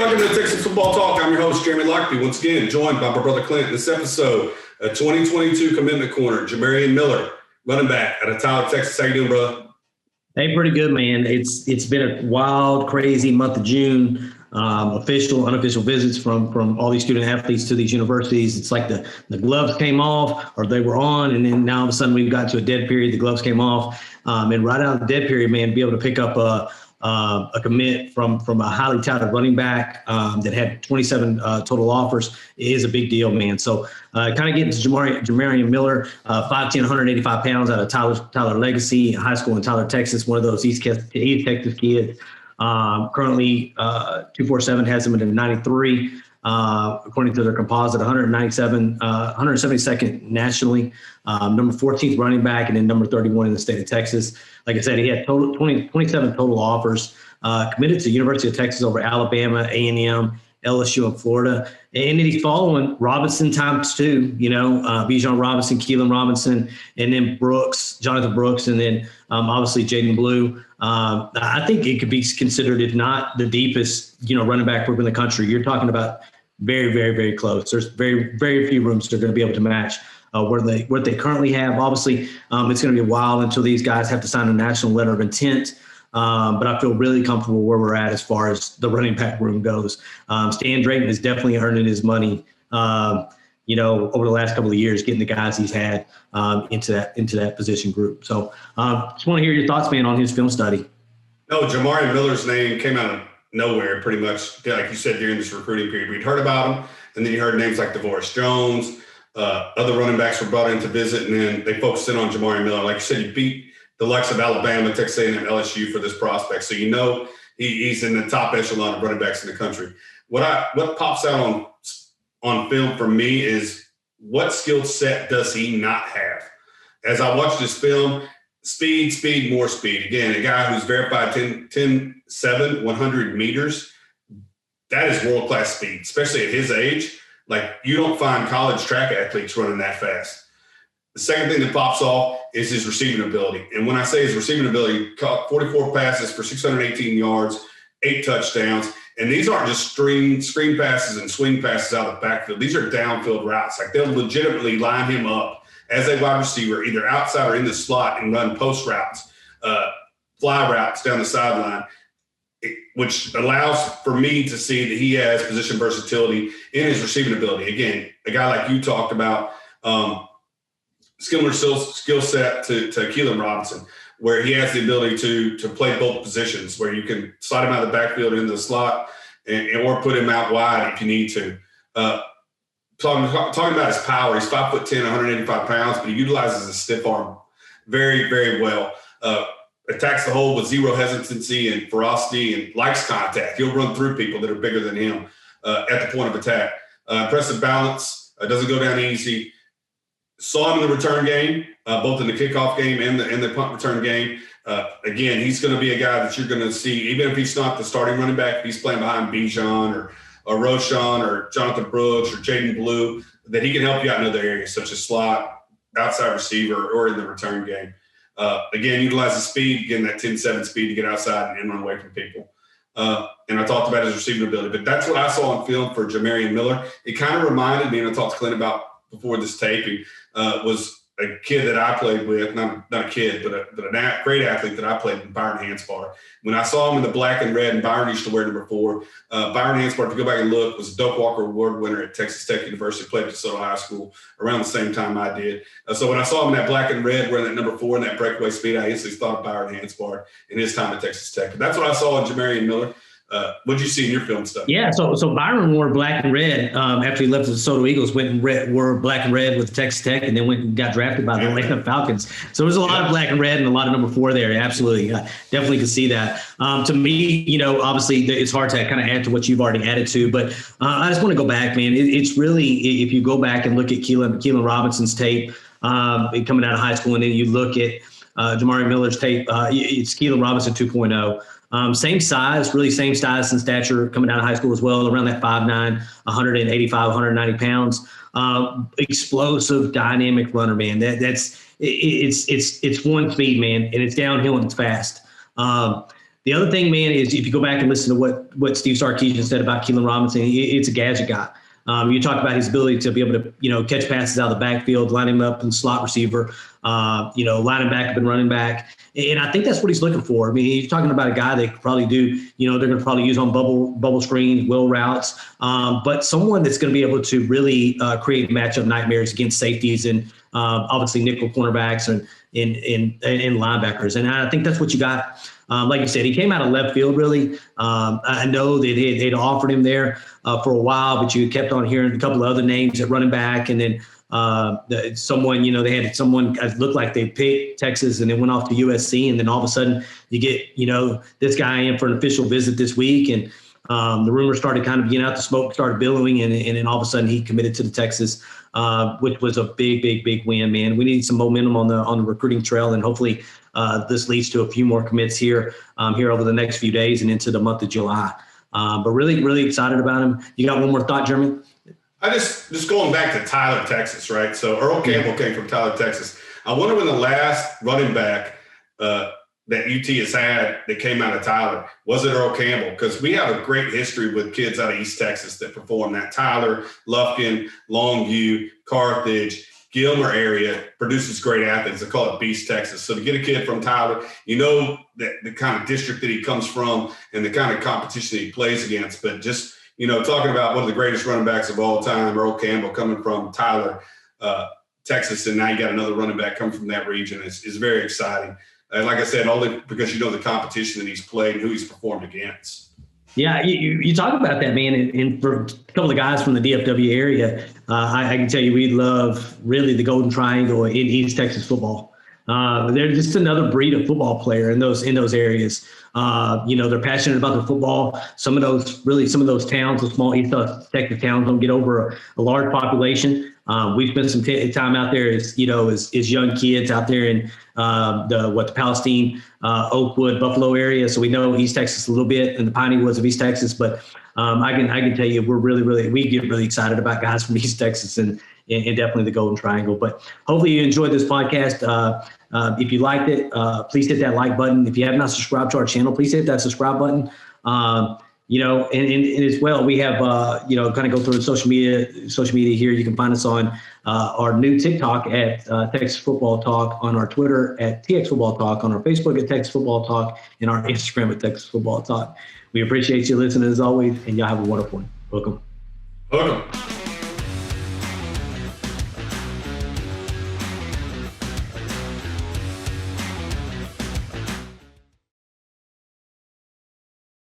welcome to Texas Football Talk. I'm your host, Jeremy Lockby, once again joined by my brother Clint. This episode, a 2022 commitment corner, Jamarion Miller, running back out of Tyler, Texas. How you doing, brother? Hey, pretty good, man. It's been a wild, crazy month of June. Official, unofficial visits from all these student athletes to these universities. It's like the gloves came off or they were on, and then now all of a sudden we got to a dead period. The gloves came off, and right out of the dead period, man, be able to pick up a commit from a highly touted running back that had 27 total offers is a big deal, man. So kind of getting to Jamarion Miller, 5'10", 185 pounds out of Tyler Legacy High School in Tyler, Texas, one of those East Texas kids. Currently 247 has him at a 93, according to their composite, 172nd nationally, number 14th running back, and then number 31 in the state of Texas. Like I said, he had 27 total offers, committed to University of Texas over Alabama, A&M, LSU, and Florida. And then he's following Robinson times two, Bijan Robinson, Keelan Robinson, and then Jonathan Brooks, and then obviously Jaden Blue. I think it could be considered, if not the deepest, running back group in the country. You're talking about very, very, very close. There's very, very few rooms that are going to be able to match what they currently have. Obviously, it's going to be a while until these guys have to sign a national letter of intent. But I feel really comfortable where we're at as far as the running back room goes. Stan Drayton is definitely earning his money, over the last couple of years, getting the guys he's had into that position group. So just want to hear your thoughts, man, on his film study. No, Jamarion Miller's name came out of nowhere pretty much, like you said, during this recruiting period. We'd heard about him, and then you heard names like DeVorest Jones. Other running backs were brought in to visit, and then they focused in on Jamarion Miller. Like you said, he beat the likes of Alabama, Texas A&M, LSU for this prospect. So he's in the top echelon of running backs in the country. What pops out on film for me is what skill set does he not have? As I watched this film, speed, more speed. Again, a guy who's verified 10.7, 100 meters. That is world-class speed, especially at his age. Like, you don't find college track athletes running that fast. The second thing that pops off is his receiving ability. And when I say his receiving ability, caught 44 passes for 618 yards, 8 touchdowns. And these aren't just screen passes and swing passes out of the backfield. These are downfield routes. Like, they'll legitimately line him up as a wide receiver, either outside or in the slot, and run post routes, fly routes down the sideline, which allows for me to see that he has position versatility in his receiving ability. Again, a guy like you talked about, similar skill set to Keelan Robinson, where he has the ability to play both positions, where you can slide him out of the backfield into the slot or put him out wide if you need to. Talking about his power, he's 5'10", 185 pounds, but he utilizes his stiff arm very, very well. Attacks the hole with zero hesitancy and ferocity, and likes contact. He'll run through people that are bigger than him at the point of attack. Impressive balance, doesn't go down easy. Saw him in the return game, both in the kickoff game and the punt return game. Again, he's going to be a guy that you're going to see, even if he's not the starting running back, if he's playing behind Bijan or Roshan or Jonathan Brooks or Jaden Blue, that he can help you out in other areas, such as slot, outside receiver, or in the return game. Again, utilizes speed, getting that 10.7 speed to get outside and run away from people. And I talked about his receiving ability, but that's what I saw on film for Jamarion Miller. It kind of reminded me, and I talked to Clint about before this taping, was a kid that I played with, not a kid, but a great athlete that I played with, Byron Hanspar. When I saw him in the black and red, and Byron used to wear number 4, Byron Hanspar, if you go back and look, was a Doak Walker Award winner at Texas Tech University, played at DeSoto High School around the same time I did. So when I saw him in that black and red, wearing that number 4 and that breakaway speed, I instantly thought of Byron Hanspar in his time at Texas Tech. But that's what I saw in Jamarion Miller. What did you see in your film stuff? Yeah, so Byron wore black and red after he left the DeSoto Eagles, went and wore black and red with Texas Tech, and then went and got drafted by the Atlanta Falcons. So there's a lot of black and red and a lot of number 4 there. Absolutely. I definitely could see that. To me, obviously it's hard to kind of add to what you've already added to, but I just want to go back, man. It's really, if you go back and look at Keelan Robinson's tape coming out of high school, and then you look at Jamarion Miller's tape, it's Keelan Robinson 2.0. Same size, really same size and stature coming out of high school as well, around that 5'9", 185, 190 pounds. Explosive, dynamic runner, man. It's one speed, man, and it's downhill and it's fast. The other thing, man, is if you go back and listen to what Steve Sarkisian said about Keelan Robinson, it's a gadget guy. You talk about his ability to be able to, catch passes out of the backfield, line him up in slot receiver, line him back up and running back. And I think that's what he's looking for. I mean, you're talking about a guy that could probably do, they're going to probably use on bubble screens, wheel routes, but someone that's going to be able to really create matchup nightmares against safeties and obviously nickel cornerbacks and linebackers. And I think that's what you got. Like you said, he came out of left field, really. I know that they'd offered him there for a while, but you kept on hearing a couple of other names at running back. And then someone, they had someone looked like they picked Texas and then went off to USC. And then all of a sudden you get, this guy in for an official visit this week. And the rumors started kind of getting out, the smoke started billowing. And then all of a sudden he committed to the Texas, which was a big win, man. We need some momentum on the recruiting trail, and hopefully this leads to a few more commits here over the next few days and into the month of July. But really excited about him. You got one more thought, Jeremy? I just going back to Tyler, Texas, right? So Earl Campbell came from Tyler, Texas. I wonder when the last running back that UT has had that came out of Tyler, was it Earl Campbell? Because we have a great history with kids out of East Texas that perform that. Tyler, Lufkin, Longview, Carthage, Gilmer area produces great athletes. They call it Beast Texas. So to get a kid from Tyler, that the kind of district that he comes from and the kind of competition that he plays against. But just, talking about one of the greatest running backs of all time, Earl Campbell, coming from Tyler, Texas, and now you got another running back coming from that region is very exciting. And like I said, only because the competition that he's played and who he's performed against. Yeah, you talk about that, man. And for a couple of guys from the DFW area, I can tell you we love really the Golden Triangle in East Texas football. They're just another breed of football player in those areas. They're passionate about the football. Some of those towns, the small East Texas towns, don't get over a large population. We've spent some time out there as young kids out there in the Palestine, Oakwood, Buffalo area. So we know East Texas a little bit and the Piney Woods of East Texas. But I can tell you we get really excited about guys from East Texas and definitely the Golden Triangle. But hopefully you enjoyed this podcast. If you liked it, please hit that like button. If you have not subscribed to our channel, please hit that subscribe button. And as well, we have, kind of go through social media here. You can find us on our new TikTok at Texas Football Talk, on our Twitter at TX Football Talk, on our Facebook at Texas Football Talk, and our Instagram at Texas Football Talk. We appreciate you listening as always, and y'all have a wonderful one. Welcome.